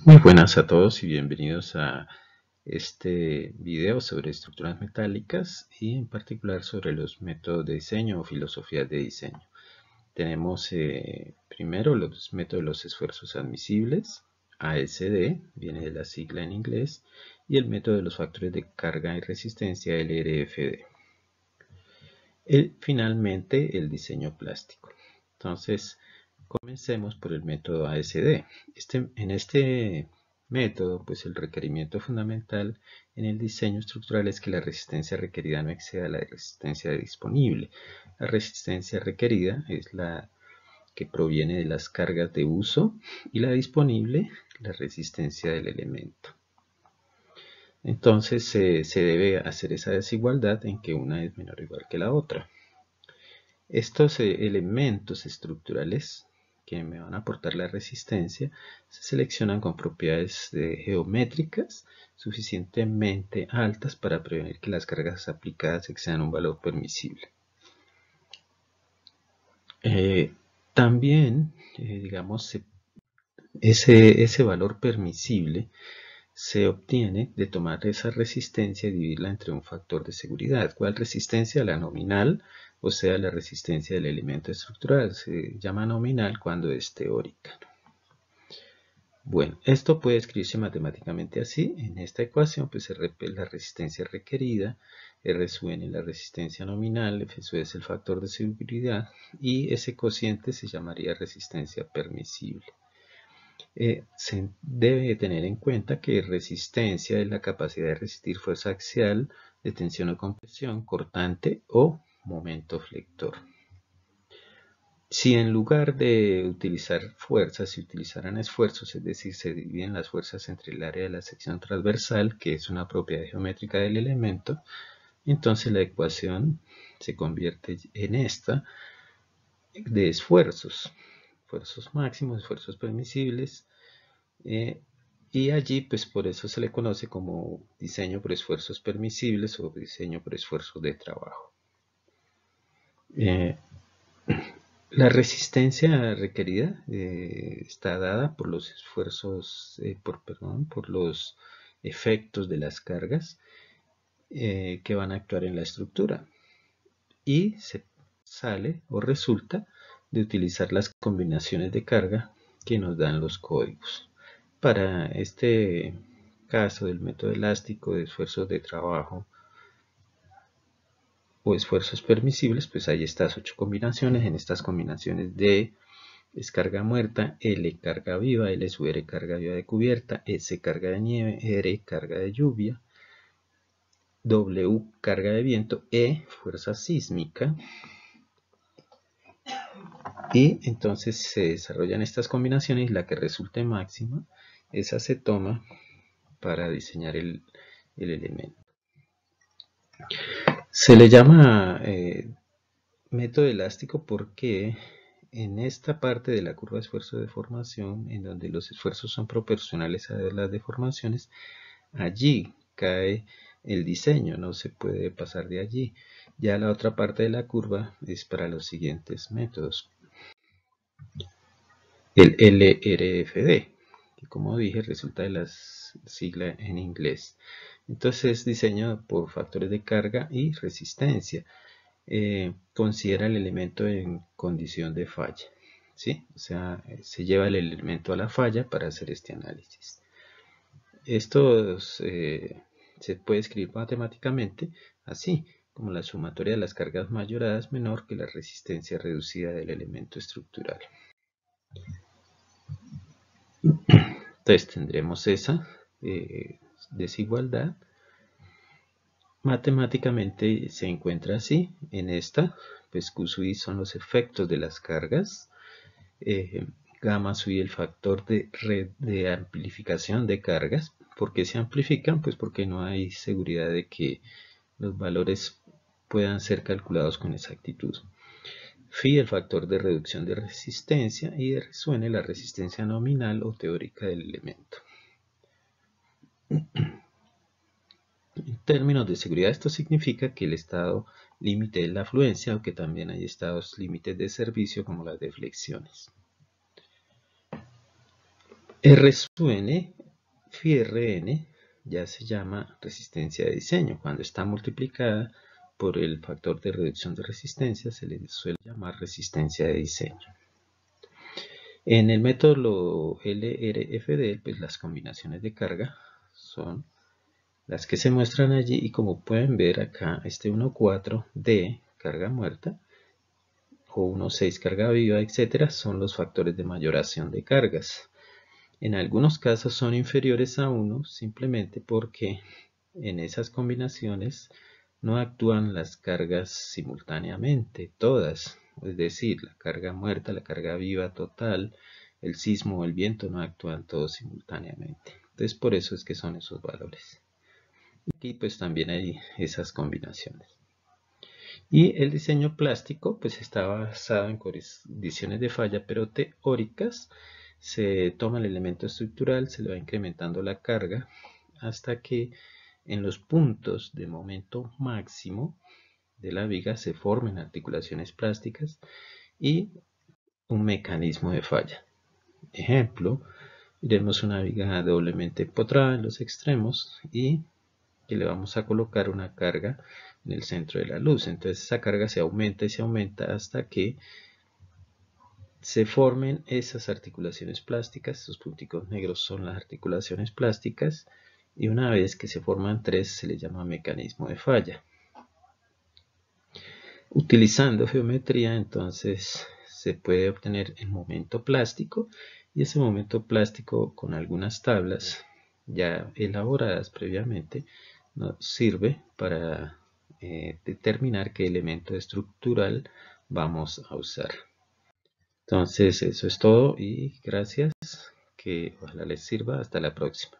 Muy buenas a todos y bienvenidos a este video sobre estructuras metálicas y en particular sobre los métodos de diseño o filosofías de diseño. Tenemos primero los métodos de los esfuerzos admisibles, ASD, viene de la sigla en inglés, y el método de los factores de carga y resistencia, LRFD. Finalmente, el diseño plástico. Entonces, comencemos por el método ASD. En este método, pues el requerimiento fundamental en el diseño estructural es que la resistencia requerida no exceda la resistencia disponible. La resistencia requerida es la que proviene de las cargas de uso y la disponible, la resistencia del elemento. Entonces se debe hacer esa desigualdad en que una es menor o igual que la otra. Estos elementos estructurales que me van a aportar la resistencia se seleccionan con propiedades geométricas suficientemente altas para prevenir que las cargas aplicadas excedan un valor permisible. También, digamos, ese valor permisible se obtiene de tomar esa resistencia y dividirla entre un factor de seguridad. ¿Cuál resistencia? La nominal, o sea, la resistencia del elemento estructural. Se llama nominal cuando es teórica. Bueno, esto puede escribirse matemáticamente así. En esta ecuación, pues la resistencia requerida, R sub n es la resistencia nominal, F sub es el factor de seguridad, y ese cociente se llamaría resistencia permisible. Se debe tener en cuenta que resistencia es la capacidad de resistir fuerza axial de tensión o compresión, cortante o momento flector. Si en lugar de utilizar fuerzas se utilizaran esfuerzos, es decir, se dividen las fuerzas entre el área de la sección transversal, que es una propiedad geométrica del elemento, entonces la ecuación se convierte en esta de esfuerzos máximos, esfuerzos permisibles, y allí pues por eso se le conoce como diseño por esfuerzos permisibles o diseño por esfuerzos de trabajo. La resistencia requerida está dada por los esfuerzos, por los efectos de las cargas que van a actuar en la estructura, y se sale o resulta de utilizar las combinaciones de carga que nos dan los códigos. Para este caso del método elástico de esfuerzos de trabajo o esfuerzos permisibles, pues hay estas 8 combinaciones. En estas combinaciones D es carga muerta, L carga viva, L sub R carga viva de cubierta, S carga de nieve, R carga de lluvia, W carga de viento, E fuerza sísmica. Y entonces se desarrollan estas combinaciones y la que resulte máxima, esa se toma para diseñar el elemento. Se le llama método elástico porque en esta parte de la curva de esfuerzo de deformación, en donde los esfuerzos son proporcionales a las deformaciones, allí cae el diseño, no se puede pasar de allí. Ya la otra parte de la curva es para los siguientes métodos. El LRFD, que como dije resulta de la sigla en inglés. Entonces diseño por factores de carga y resistencia. Considera el elemento en condición de falla, ¿sí? O sea, se lleva el elemento a la falla para hacer este análisis. Esto se puede escribir matemáticamente así, como la sumatoria de las cargas mayoradas menor que la resistencia reducida del elemento estructural. Entonces tendremos esa desigualdad. Matemáticamente se encuentra así. En esta, pues Q sub I son los efectos de las cargas. Gamma sub I el factor de amplificación de cargas. ¿Por qué se amplifican? Pues porque no hay seguridad de que los valores puedan ser calculados con exactitud. Phi el factor de reducción de resistencia y R sub n la resistencia nominal o teórica del elemento. En términos de seguridad, esto significa que el estado límite es la afluencia, aunque también hay estados límites de servicio como las deflexiones. R sub n, phi Rn, ya se llama resistencia de diseño. Cuando está multiplicada por el factor de reducción de resistencia, se le suele llamar resistencia de diseño. En el método LRFD, pues las combinaciones de carga son las que se muestran allí, y como pueden ver acá, este 1,4D, carga muerta, o 1,6 carga viva, etcétera, son los factores de mayoración de cargas. En algunos casos son inferiores a 1 simplemente porque en esas combinaciones no actúan las cargas simultáneamente, todas. Es decir, la carga muerta, la carga viva total, el sismo o el viento no actúan todos simultáneamente. Entonces por eso es que son esos valores. Aquí pues también hay esas combinaciones. Y el diseño plástico pues está basado en condiciones de falla pero teóricas. Se toma el elemento estructural, se le va incrementando la carga hasta que en los puntos de momento máximo de la viga se formen articulaciones plásticas y un mecanismo de falla. Ejemplo, tenemos una viga doblemente empotrada en los extremos y que le vamos a colocar una carga en el centro de la luz. Entonces esa carga se aumenta y se aumenta hasta que se formen esas articulaciones plásticas. Esos punticos negros son las articulaciones plásticas, y una vez que se forman tres se le llama mecanismo de falla. Utilizando geometría entonces se puede obtener el momento plástico, y ese momento plástico con algunas tablas ya elaboradas previamente nos sirve para determinar qué elemento estructural vamos a usar. Entonces eso es todo y gracias, que ojalá les sirva. Hasta la próxima.